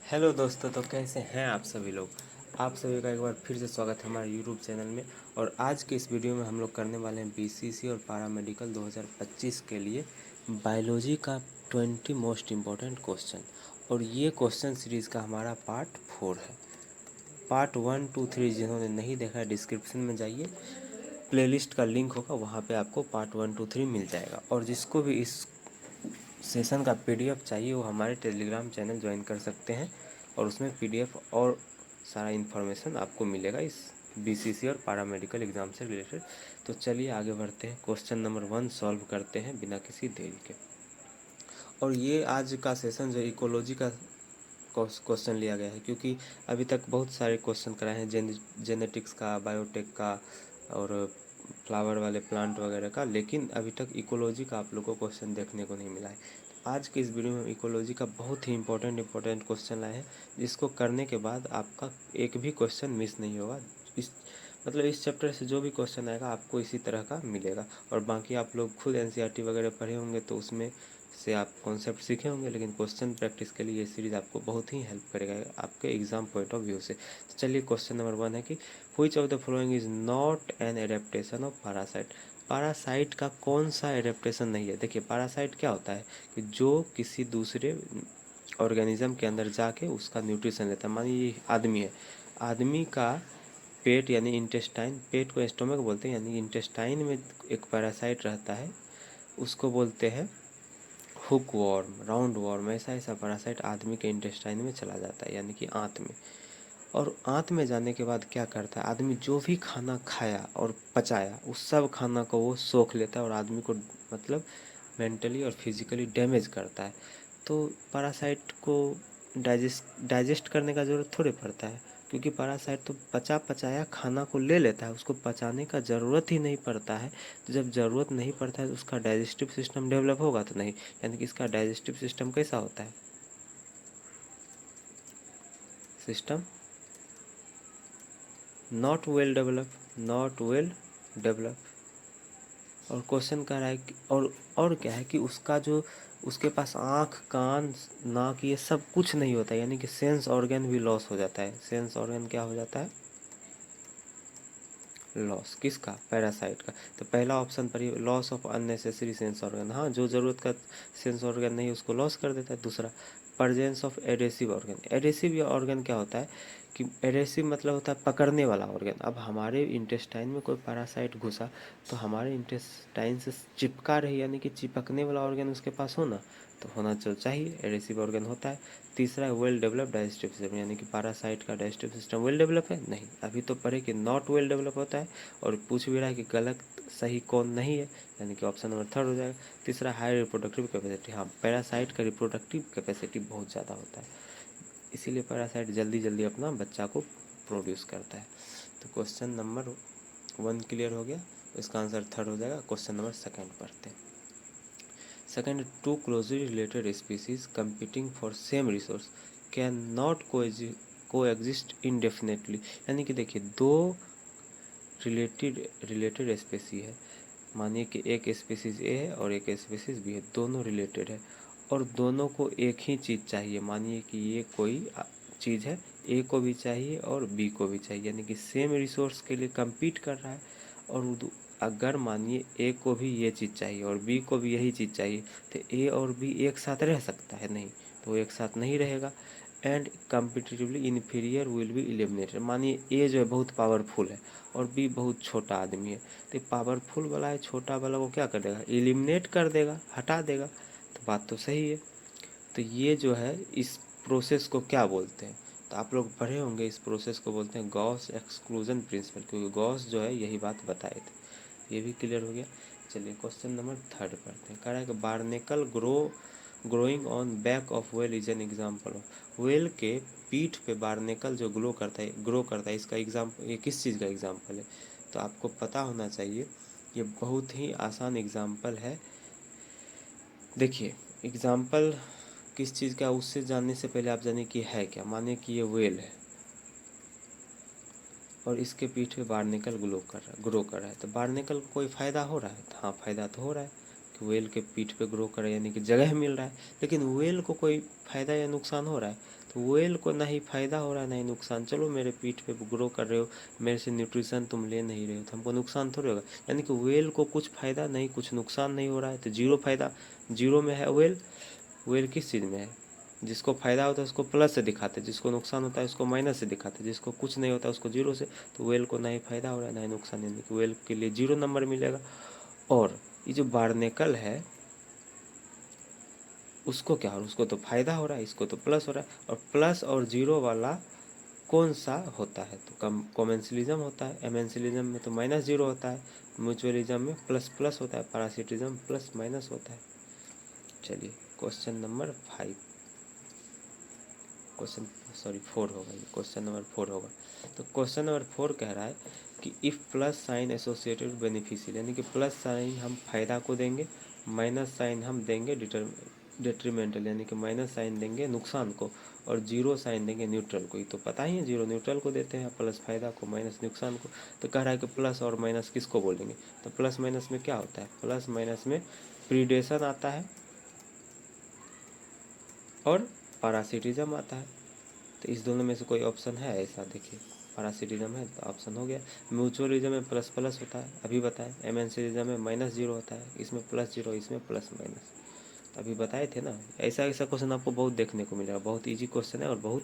Hello दोस्तों, तो कैसे हैं आप सभी लोग। आप सभी का एक बार फिर से स्वागत है हमारे यूट्यूब चैनल में। और आज के इस वीडियो में हम लोग करने वाले हैं बीसीसी और पैरामेडिकल 2025 के लिए बायोलॉजी का 20 मोस्ट इम्पोर्टेंट क्वेश्चन। और ये क्वेश्चन सीरीज़ का हमारा पार्ट 4 है। पार्ट 1, 2, 3 जिन्होंने नहीं देखा है डिस्क्रिप्शन में जाइए, प्लेलिस्ट का लिंक होगा, वहाँ पे आपको पार्ट 1, 2, 3 मिल जाएगा। और जिसको भी इस सेशन का पीडीएफ चाहिए वो हमारे टेलीग्राम चैनल ज्वाइन कर सकते हैं, और उसमें पीडीएफ और सारा इन्फॉर्मेशन आपको मिलेगा इस बीसीसी और पैरामेडिकल एग्ज़ाम से रिलेटेड। तो चलिए आगे बढ़ते हैं, क्वेश्चन नंबर 1 सॉल्व करते हैं बिना किसी देरी के। और ये आज का सेशन जो इकोलॉजी का क्वेश्चन लिया गया है, क्योंकि अभी तक बहुत सारे क्वेश्चन कराए हैं जेनेटिक्स का, बायोटेक का और फ्लावर वाले प्लांट वगैरह का, लेकिन अभी तक इकोलॉजी का आप लोगों को क्वेश्चन देखने को नहीं मिला है। आज के इस वीडियो में हम इकोलॉजी का बहुत ही इंपॉर्टेंट क्वेश्चन लाए हैं, जिसको करने के बाद आपका एक भी क्वेश्चन मिस नहीं होगा। इस मतलब इस चैप्टर से जो भी क्वेश्चन आएगा आपको इसी तरह का मिलेगा। और बाकी आप लोग खुद एनसीईआरटी वगैरह पढ़े होंगे तो उसमें से आप कॉन्सेप्ट सीखे होंगे, लेकिन क्वेश्चन प्रैक्टिस के लिए ये सीरीज़ आपको बहुत ही हेल्प करेगा आपके एग्जाम पॉइंट ऑफ व्यू से। तो चलिए क्वेश्चन नंबर 1 है कि which of the following is not an adaptation of parasite. Parasite का कौन सा एडेप्टेशन नहीं है। देखिए पैरासाइट क्या होता है कि जो किसी दूसरे ऑर्गेनिज्म के अंदर जाके उसका न्यूट्रिशन लेता है। मानिए ये आदमी है, आदमी का पेट यानी इंटेस्टाइन, पेट को स्टोमक बोलते हैं, यानी इंटेस्टाइन में एक पैरासाइट रहता है, उसको बोलते हैं हुक वॉर्म, राउंड वॉर्म। ऐसा ऐसा पैरासाइट आदमी के इंटेस्टाइन में चला जाता है, यानी कि आंत में। और आंत में जाने के बाद क्या करता है, आदमी जो भी खाना खाया और पचाया उस सब खाना को वो सोख लेता है और आदमी को मतलब मेंटली और फिजिकली डैमेज करता है। तो पैरासाइट को डाइजेस्ट करने का ज़रूरत थोड़े पड़ता है, क्योंकि पैरासाइट तो पचाया खाना को ले लेता है, उसको पचाने का ज़रूरत ही नहीं पड़ता है। तो जब ज़रूरत नहीं पड़ता है तो उसका डाइजेस्टिव सिस्टम डेवलप होगा तो नहीं, यानी कि इसका डाइजेस्टिव सिस्टम कैसा होता है, सिस्टम नॉट वेल डेवलप। और क्वेश्चन कह रहा है कि और क्या है कि उसका जो उसके पास आँख, कान, नाक ये सब कुछ नहीं होता है, यानी कि सेंस ऑर्गन भी लॉस हो जाता है। सेंस ऑर्गन क्या हो जाता है, लॉस। किसका, पैरासाइट का। तो पहला ऑप्शन पर ही loss of unnecessary sense organ, हाँ जो ज़रूरत का सेंस ऑर्गन नहीं उसको लॉस कर देता है। दूसरा presence of adhesive organ. Adhesive organ क्या होता है कि एडेसिव मतलब होता है पकड़ने वाला ऑर्गन। अब हमारे इंटेस्टाइन में कोई पैरासाइट घुसा तो हमारे इंटेस्टाइन से चिपका रही, यानी कि चिपकने वाला ऑर्गन उसके पास हो ना, तो होना तो चाहिए, एडेसिव ऑर्गन होता है। तीसरा है वेल डेवलप डाइजेस्टिव सिस्टम, यानी कि पैरासाइट का डाइजेस्टिव सिस्टम वेल डेवलप है, नहीं। अभी तो पढ़े कि नॉट वेल डेवलप होता है, और पूछ भी रहा है कि गलत सही कौन नहीं है, यानी कि ऑप्शन नंबर 3 हो जाएगा। तीसरा हाई रिप्रोडक्टिव कैपेसिटी, हाँ पैरासाइट का रिप्रोडक्टिव कैपेसिटी बहुत ज़्यादा होता है, इसीलिए पैरासाइट जल्दी जल्दी अपना बच्चा को प्रोड्यूस करता है। तो क्वेश्चन नंबर 1 क्लियर हो गया, इसका आंसर 3 हो जाएगा। क्वेश्चन नंबर 2 पढ़ते हैं। Second, two closely related species competing for same resource can not coexist indefinitely। यानी कि देखिए दो रिलेटेड स्पेसी है, मानिए कि एक स्पीसीज ए है और एक स्पीसीज बी है, दोनों रिलेटेड है और दोनों को एक ही चीज़ चाहिए। मानिए कि ये कोई चीज़ है, ए को भी चाहिए और बी को भी चाहिए, यानी कि सेम रिसोर्स के लिए compete कर रहा है। और अगर मानिए ए को भी ये चीज़ चाहिए और बी को भी यही चीज़ चाहिए, तो ए और बी एक साथ रह सकता है, नहीं, तो एक साथ नहीं रहेगा। And competitively inferior will be eliminated. मानिए ए जो है बहुत पावरफुल है और बी बहुत छोटा आदमी है, तो पावरफुल वाला है छोटा वाला को क्या कर देगा, एलिमिनेट कर देगा, हटा देगा। तो बात तो सही है। तो ये जो है इस प्रोसेस को क्या बोलते हैं, तो आप लोग पढ़े होंगे, इस प्रोसेस को बोलते हैं गॉस एक्सक्लूजन प्रिंसिपल, क्योंकि गॉस जो है यही बात बताए थे। ये भी क्लियर हो गया। चलिए क्वेश्चन नंबर 3 पढ़ते हैं। कह रहा है कि barnacle growing on back of well is an example of. Well के पीठ पे बार्नेकल जो ग्रो करता है, इसका एग्जाम्पल, ये किस चीज़ का एग्जाम्पल है, तो आपको पता होना चाहिए। ये बहुत ही आसान एग्जाम्पल है। देखिए एग्जाम्पल किस चीज़ का, उससे जानने से पहले आप जानिए कि है क्या। मानिए कि ये वेल है और इसके पीठ पे बार्नेकल ग्रो कर रहा है, तो बार्नेकल को कोई फ़ायदा हो रहा है, तो हाँ फ़ायदा तो हो रहा है कि वेल के पीठ पे ग्रो कर रहा है, यानी कि जगह मिल रहा है। लेकिन वेल को कोई फ़ायदा या नुकसान हो रहा है, तो व्हेल को ना ही फ़ायदा हो रहा है ना ही नुकसान। चलो मेरे पीठ पे ग्रो कर रहे हो, मेरे से न्यूट्रिशन तुम ले नहीं रहे हो, तो हमको नुकसान थोड़ी होगा। यानी कि व्हेल को कुछ फ़ायदा नहीं, कुछ नुकसान नहीं हो रहा है, तो जीरो फायदा, जीरो में है व्हेल। व्हेल किस चीज़ में है? जिसको फ़ायदा होता है उसको प्लस से दिखाते हैं, जिसको नुकसान होता है उसको माइनस से दिखाते हैं, जिसको कुछ नहीं होता है उसको जीरो से। तो व्हेल को ना ही फ़ायदा हो रहा है ना ही नुकसान, यानी कि व्हेल के लिए जीरो नंबर मिलेगा। और ये जो बार्नेकल है उसको क्या हो रहा है? उसको तो फ़ायदा हो रहा है, इसको तो प्लस हो रहा है। और प्लस और जीरो वाला कौन सा होता है? तो कॉमेंसलिज्म होता है। एमेंसलिज्म में तो माइनस जीरो होता है, म्यूचुअलिज्म में प्लस प्लस होता है, पैरासिटिज्म प्लस माइनस होता है। चलिए क्वेश्चन नंबर 5, क्वेश्चन सॉरी 4 होगा, ये क्वेश्चन नंबर 4 होगा। तो क्वेश्चन नंबर 4 कह रहा है कि if plus sign associated beneficial, यानी कि प्लस साइन हम फायदा को देंगे, माइनस साइन हम देंगे डिट्रीमेंटल, यानी कि माइनस साइन देंगे नुकसान को, और जीरो साइन देंगे न्यूट्रल को। ये तो पता ही है, जीरो न्यूट्रल को देते हैं, प्लस फायदा को, माइनस नुकसान को। तो कह रहा है कि प्लस और माइनस किसको बोलेंगे? तो प्लस माइनस में क्या होता है? प्लस माइनस में प्रीडेशन आता है और पैरासिटिज्म आता है। तो इस दोनों में से कोई ऑप्शन है ऐसा? देखिए पैरासिटिज्म है तो ऑप्शन हो गया। म्यूचुअलिज्म में प्लस प्लस होता है, अभी बताए। एमेंसिलिज्म में माइनस जीरो होता है, इसमें प्लस जीरो, इसमें प्लस माइनस, अभी बताए थे ना। ऐसा ऐसा क्वेश्चन आपको बहुत देखने को मिलेगा, बहुत इजी क्वेश्चन है और बहुत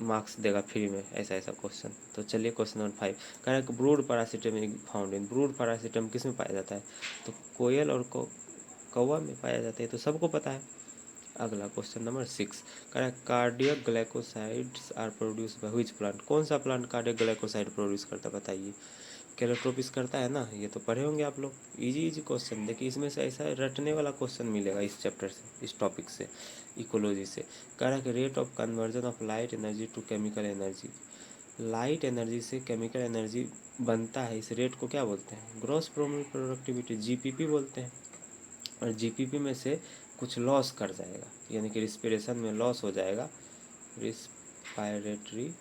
मार्क्स देगा फ्री में ऐसा ऐसा क्वेश्चन। तो चलिए क्वेश्चन नंबर 5 कह रहा है कि ब्रूड पैरासिटम फाउंड इन, ब्रूड पैरासिटम किस में पाया जाता है? तो कोयल और कौवा में पाया जाता है, तो सबको पता है। अगला क्वेश्चन नंबर 6 कह रहा है cardiac glycosides are produce by which plant, कौन सा प्लांट कार्डियक ग्लाइकोसाइड प्रोड्यूस करता है? बताइए। कैलोट्रोपिस करता है ना, ये तो पढ़े होंगे आप लोग। इजी इजी क्वेश्चन, देखिए इसमें से ऐसा रटने वाला क्वेश्चन मिलेगा इस चैप्टर से, इस टॉपिक से, इकोलॉजी से। कह रहा है कि rate of conversion of light energy to chemical energy, light energy से केमिकल एनर्जी बनता है, इस रेट को क्या बोलते हैं? ग्रॉस प्रोडक्टिविटी, जीपीपी बोलते हैं। और जीपीपी में से कुछ लॉस कर जाएगा, यानी कि रिस्पिरेशन में लॉस हो जाएगा, रिस्पायरेटरी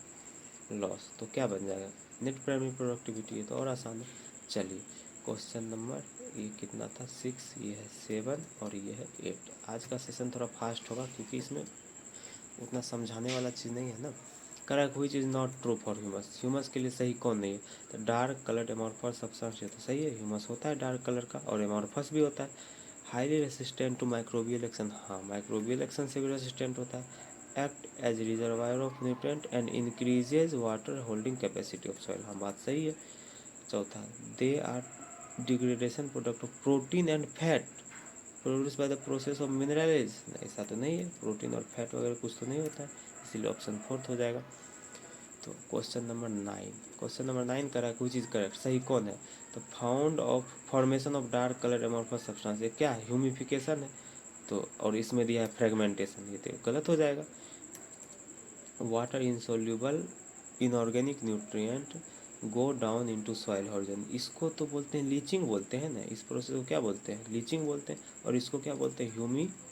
लॉस, तो क्या बन जाएगा? Net primary productivity. है तो और आसान है। चलिए क्वेश्चन नंबर ये कितना था? 6, ये है 7 और ये है 8। आज का सेशन थोड़ा फास्ट होगा क्योंकि इसमें उतना समझाने वाला चीज़ नहीं है ना। Correct which is not true for humus, humus के लिए सही कौन नहीं है? तो डार्क कलर्ड एमॉर्फस सब्सटेंस, ये तो सही है, ह्यूमस होता है डार्क कलर का और एमॉर्फस भी होता है। Highly resistant to microbial action, हाँ माइक्रोबियल एक्शन से भी रेसिस्टेंट होता है। Act as reservoir of nutrient and increases water holding capacity of soil, हाँ बात सही है। चौथा, they are degradation product of protein and fat produce by the process of mineralize, ऐसा तो नहीं है, प्रोटीन और फैट वगैरह कुछ तो नहीं होता है, इसीलिए ऑप्शन 4 हो जाएगा। तो क्वेश्चन नंबर 9, क्वेश्चन नंबर 9 करा कोई चीज़ करेक्ट, सही कौन है? तो found of formation of dark colour amorphous substance, ये क्या है? ह्यूमिफिकेशन है। तो और इसमें दिया है फ्रेगमेंटेशन, ये तो गलत हो जाएगा। Water insoluble inorganic nutrient go down into soil horizon, इसको तो बोलते हैं लीचिंग बोलते हैं ना, इस प्रोसेस को क्या बोलते हैं? लीचिंग बोलते हैं। और इसको क्या बोलते हैं? ह्यूमिफिकेशन,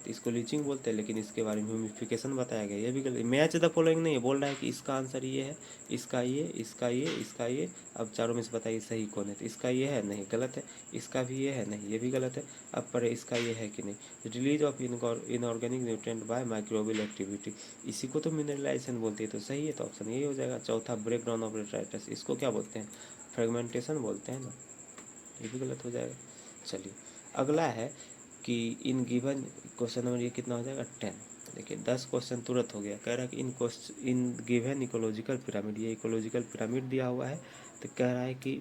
इसको लीचिंग बोलते हैं, लेकिन इसके बारे में ह्यूमिफिकेशन बताया गया, ये भी गलत। मैच द फॉलोइंग नहीं है, बोल रहा है कि इसका आंसर ये है, इसका ये, इसका ये, इसका ये। अब चारों में से बताइए सही कौन है? तो इसका ये है, नहीं गलत है। इसका भी ये है, नहीं ये भी गलत है। अब पर इसका ये है कि नहीं? Release of inorganic nutrient by microbial activity, इसी को तो मिनरलाइजेशन बोलते हैं, तो सही है, तो ऑप्शन यही हो जाएगा। चौथा, ब्रेक डाउन ऑफ डेट्राइटस, इसको क्या बोलते हैं? फ्रेगमेंटेशन बोलते हैं ना, ये भी गलत हो जाएगा। चलिए अगला है कि इन गिवन, क्वेश्चन नंबर ये कितना हो जाएगा? 10। देखिए 10 क्वेश्चन तुरंत हो गया। कह रहा है कि इन गिवन इकोलॉजिकल पिरामिड, ये इकोलॉजिकल पिरामिड दिया हुआ है, तो कह रहा है कि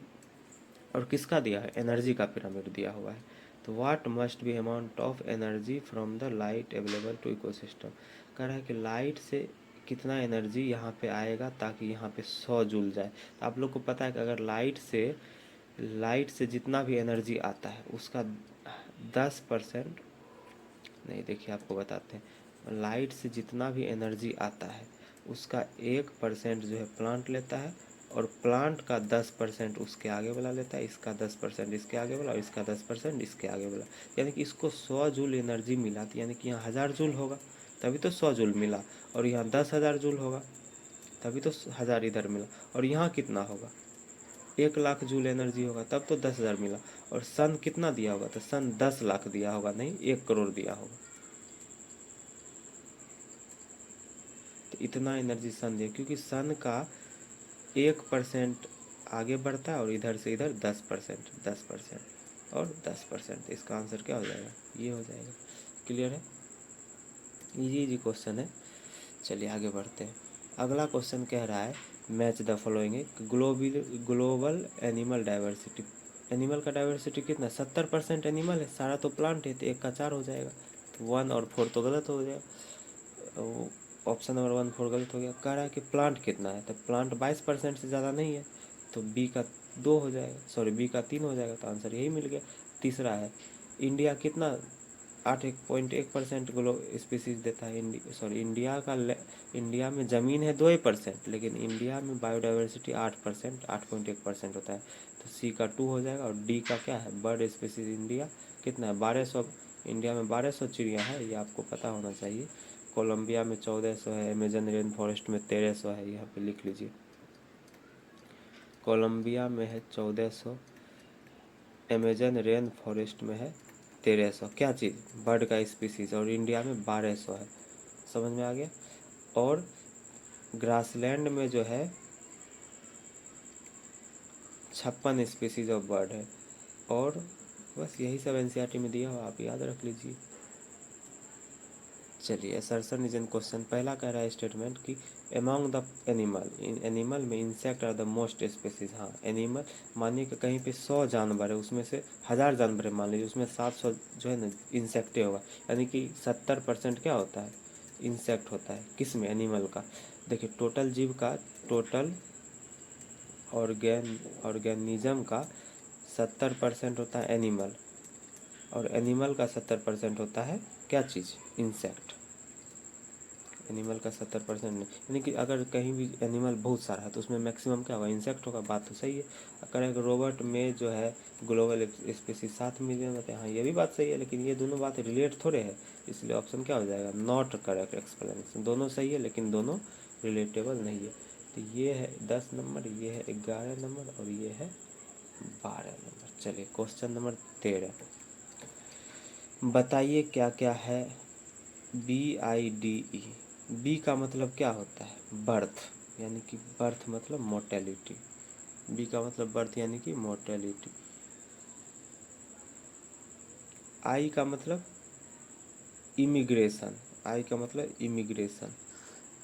और किसका दिया है? एनर्जी का पिरामिड दिया हुआ है। तो what must be amount of energy from the light available to ecosystem, कह रहा है कि लाइट से कितना एनर्जी यहाँ पे आएगा ताकि यहाँ पे 100 जूल जाए। तो आप लोग को पता है कि अगर लाइट से जितना भी एनर्जी आता है उसका 10%, नहीं देखिए आपको बताते हैं, लाइट से जितना भी एनर्जी आता है उसका 1% जो है प्लांट लेता है, और प्लांट का 10% उसके आगे वाला लेता है, इसका 10% इसके आगे वाला, और इसका 10% इसके आगे वाला। यानी कि इसको 100 जूल एनर्जी मिला, तो यानी कि यहाँ 1000 जूल होगा तभी तो 100 जूल मिला, और यहाँ 10,000 जूल होगा तभी तो 1000 इधर मिला। और यहाँ कितना होगा? 1,00,000 जूल एनर्जी होगा तब तो 10,000 मिला। और सन कितना दिया होगा? तो सन 10 लाख दिया होगा, नहीं 1 करोड़ दिया होगा। तो इतना एनर्जी सन दे, क्योंकि सन का 1% आगे बढ़ता है और इधर से इधर 10%, 10% और 10%। इसका आंसर क्या हो जाएगा, ये हो जाएगा। क्लियर है, इजी इजी क्वेश्चन है। चलिए आगे बढ़ते हैं। अगला क्वेश्चन कह रहा है match the following, global animal diversity. Animal का डाइवर्सिटी कितना, 70% एनिमल है, सारा तो प्लांट है, तो 1 का 4 हो जाएगा। तो 1 और 4 तो गलत हो जाएगा, ऑप्शन नंबर 1 4 गलत हो गया। कह रहा है कि प्लांट कितना है, तो प्लांट 22% से ज़्यादा नहीं है, तो बी का 2 हो जाएगा, सॉरी बी का 3 हो जाएगा, तो आंसर यही मिल गया। तीसरा है इंडिया कितना, 8.1% ग्लो स्पीसीज देता है। इंडिया में ज़मीन है 2%, लेकिन इंडिया में बायोडाइवर्सिटी 8%, 8.1% होता है, तो सी का 2 हो जाएगा। और डी का क्या है, बर्ड स्पीसीज इंडिया कितना है, 1200। इंडिया में 1200 चिड़िया है, ये आपको पता होना चाहिए। कोलंबिया में 1400 है, अमेजन रेन फॉरेस्ट में 1300 है, यहाँ पे लिख लीजिए। कोलंबिया में है 1400, अमेजन रेन फॉरेस्ट में है 1300। क्या चीज़, बर्ड का स्पीसीज, और इंडिया में 1200 है। समझ में आ गया। और ग्रासलैंड में जो है 56 स्पीसीज ऑफ बर्ड है। और बस यही सब एनसीईआरटी में दिया हो, आप याद रख लीजिए। चलिए असर्शन इज एन क्वेश्चन। पहला कह रहा है स्टेटमेंट कि अमॉन्ग द एनिमल, इन एनिमल में insect are the most species. हाँ, एनिमल मानिए कि कहीं पे 100 जानवर है, उसमें से 1000 जानवर है मान लीजिए, उसमें 700 जो है ना इंसेक्टे होगा, यानी कि 70% क्या होता है, इंसेक्ट होता है। किस में, एनिमल का। देखिए टोटल जीव का, टोटल ऑर्गेनिज्म का 70% होता है एनिमल, और एनिमल का 70% होता है क्या चीज़, इंसेक्ट। एनिमल का 70% नहीं, यानी कि अगर कहीं भी एनिमल बहुत सारा है तो उसमें मैक्सिमम क्या होगा, इंसेक्ट होगा। बात तो सही है। अगर एक रोबोट में जो है ग्लोबल स्पीसीज 7 मिलियन होते हैं, हाँ ये भी बात सही है, लेकिन ये दोनों बात रिलेट थोड़े है, इसलिए ऑप्शन क्या हो जाएगा, नॉट करेक्ट एक्सप्लेनेशन। दोनों सही है लेकिन दोनों रिलेटेबल नहीं है। तो ये है 10 नंबर, ये है 11 नंबर, और ये है 12 नंबर। चलिए क्वेश्चन नंबर 13, बताइए क्या क्या है BIDE। बी का मतलब क्या होता है, बर्थ, यानी कि बर्थ मतलब मोर्टेलिटी। बी का मतलब बर्थ यानी कि मोर्टेलिटी। आई का मतलब इमिग्रेशन, आई का मतलब इमिग्रेशन।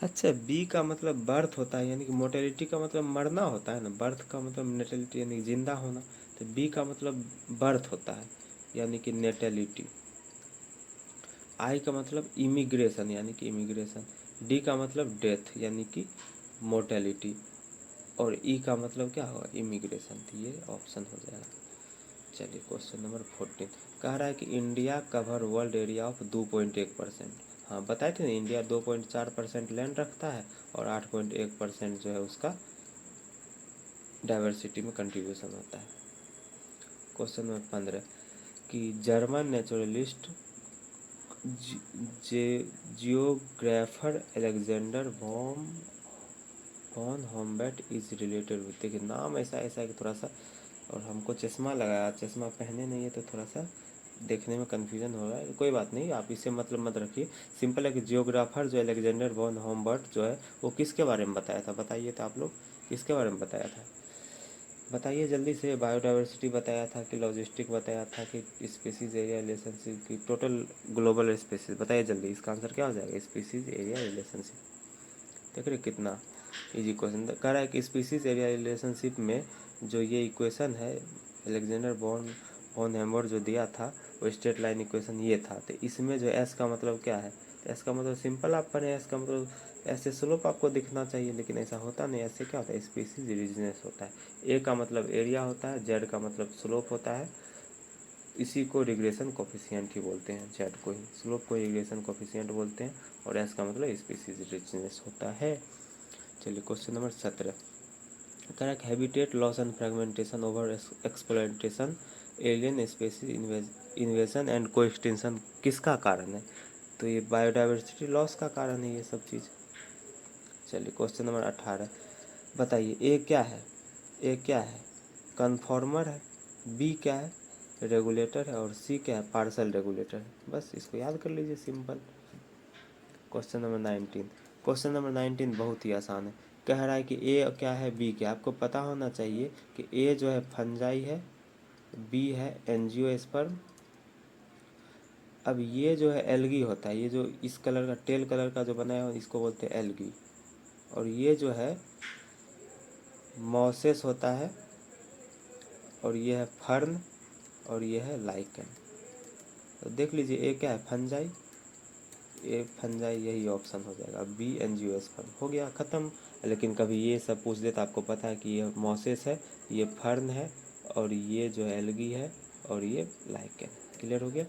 अच्छा, बी का मतलब बर्थ होता है, यानी कि मोर्टेलिटी का मतलब मरना होता है ना, बर्थ का मतलब नेटेलिटी यानी कि जिंदा होना। तो बी का मतलब बर्थ होता है, यानी कि नेटेलिटी। आई का मतलब इमिग्रेशन, यानी कि इमिग्रेशन। डी का मतलब डेथ, यानी कि मोर्टेलिटी। और ई का मतलब क्या होगा, इमिग्रेशन। तो ये ऑप्शन हो जाएगा। चलिए क्वेश्चन नंबर 14, कह रहा है कि India cover world area of 2.1%। हाँ बताए थे ना, इंडिया 2.4% लैंड रखता है, और 8.1% जो है उसका डाइवर्सिटी में कंट्रीब्यूशन होता है। क्वेश्चन नंबर 15, कि German naturalist geographer Alexander von Humboldt is related with. देखिए नाम ऐसा ऐसा है कि थोड़ा सा, और हमको चश्मा लगाया, चश्मा पहने नहीं है तो थोड़ा सा देखने में कन्फ्यूजन हो रहा है। कोई बात नहीं, आप इससे मतलब मत रखिए। सिंपल है कि जियोग्राफर जो अलेक्जेंडर वॉन होमबर्ट जो है वो किसके बारे में बताया था, बताइए तो आप लोग, किसके बारे में बताया था, बताइए जल्दी से। बायोडाइवर्सिटी बताया था कि लॉजिस्टिक बताया था कि स्पीसीज एरिया रिलेशनशिप की, टोटल ग्लोबल स्पीसीज, बताइए जल्दी। इसका आंसर क्या हो जाएगा, स्पीसीज एरिया रिलेशनशिप। देख रहे कितना इजी क्वेश्चन। कह रहा है कि स्पीसीज एरिया रिलेशनशिप में जो ये इक्वेशन है अलेक्जेंडर वॉन हेम्बर्ट जो दिया था, वो स्ट्रेट लाइन इक्वेशन ये था। तो इसमें जो एस का मतलब क्या है, तो एस का मतलब सिंपल आप पढ़े, एस का मतलब ऐसे स्लोप आपको दिखना चाहिए, लेकिन ऐसा होता नहीं। ऐसे क्या होता है, स्पीसीज रीजनेस होता है। ए का मतलब एरिया होता है, जेड का मतलब स्लोप होता है, इसी को रिग्रेशन कोफिशिएंट ही बोलते हैं, जेड को ही, स्लोप को रिग्रेशन कोफिशिएंट बोलते हैं, और एस का मतलब स्पीसीज रीजनेस होता है। चलिए question number 17, correct, habitat loss and fragmentation over exploitation, alien species invasion and को एक्सटेंशन किसका कारण है, तो ये बायोडाइवर्सिटी लॉस का कारण है ये सब चीज़। चलिए क्वेश्चन नंबर 18, बताइए ए क्या है, ए क्या है, कन्फॉर्मर है, बी क्या है, रेगुलेटर है, और सी क्या है, पार्सल रेगुलेटर है। बस इसको याद कर लीजिए, simple. Question number 19, question number 19 बहुत ही आसान है। कह रहा है कि ए क्या है, बी क्या। आपको पता होना चाहिए कि ए जो है फंजाई है, बी है एंजियोस्पर्म। अब ये जो है एल्गी होता है, ये जो इस कलर का टेल कलर का जो बनाया है इसको बोलते हैं एल्गी। और ये जो है मॉसेस होता है, और ये है फर्न, और ये है लाइकन। तो देख लीजिए ए क्या है, फंजाई, ए फंजाई यही ऑप्शन हो जाएगा। बी एंजियोस्पर्म हो गया ख़त्म। लेकिन कभी ये सब पूछ दे तो आपको पता है कि ये मॉसेस है, ये फर्न है, और ये जो है एल्गी है, और ये लाइकन। क्लियर हो गया।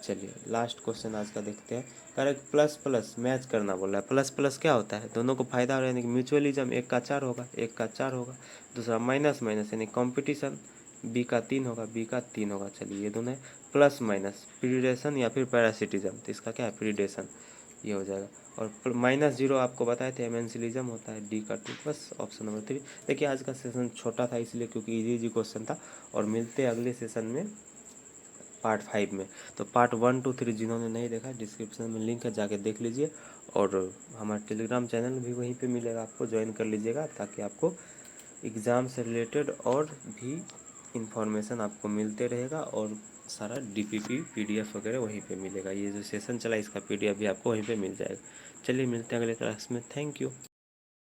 चलिए लास्ट क्वेश्चन आज का देखते हैं। करेक्ट, प्लस प्लस मैच करना बोल रहा है। प्लस प्लस क्या होता है, दोनों को फायदा हो रहा है, यानी कि म्यूचुअलिज्म। एक का 4 होगा, एक का 4 होगा। दूसरा माइनस माइनस यानी कॉम्पिटिशन, बी का 3 होगा, बी का 3 होगा। चलिए ये दोनों है। प्लस माइनस प्रीडेशन या फिर पैरासिटिज्म, तो इसका क्या है, प्रीडेशन, ये हो जाएगा। और -0 आपको बताए थे एमेंसिलिज्म होता है, डी का 2। बस ऑप्शन नंबर 3। देखिए आज का सेशन छोटा था इसलिए, क्योंकि इजी इजी क्वेश्चन था। और मिलते हैं अगले सेशन में पार्ट 5 में। तो पार्ट 1 2 3 जिन्होंने नहीं देखा, डिस्क्रिप्शन में लिंक है, जाके देख लीजिए। और हमारा टेलीग्राम चैनल भी वहीं पे मिलेगा, आपको ज्वाइन कर लीजिएगा, ताकि आपको एग्ज़ाम से रिलेटेड और भी इंफॉर्मेशन आपको मिलते रहेगा। और सारा डीपीपी पीडीएफ वगैरह वहीं पे मिलेगा। ये जो सेशन चला इसका पीडीएफ भी आपको वहीं पे मिल जाएगा। चलिए मिलते हैं अगले क्लास में। Thank you.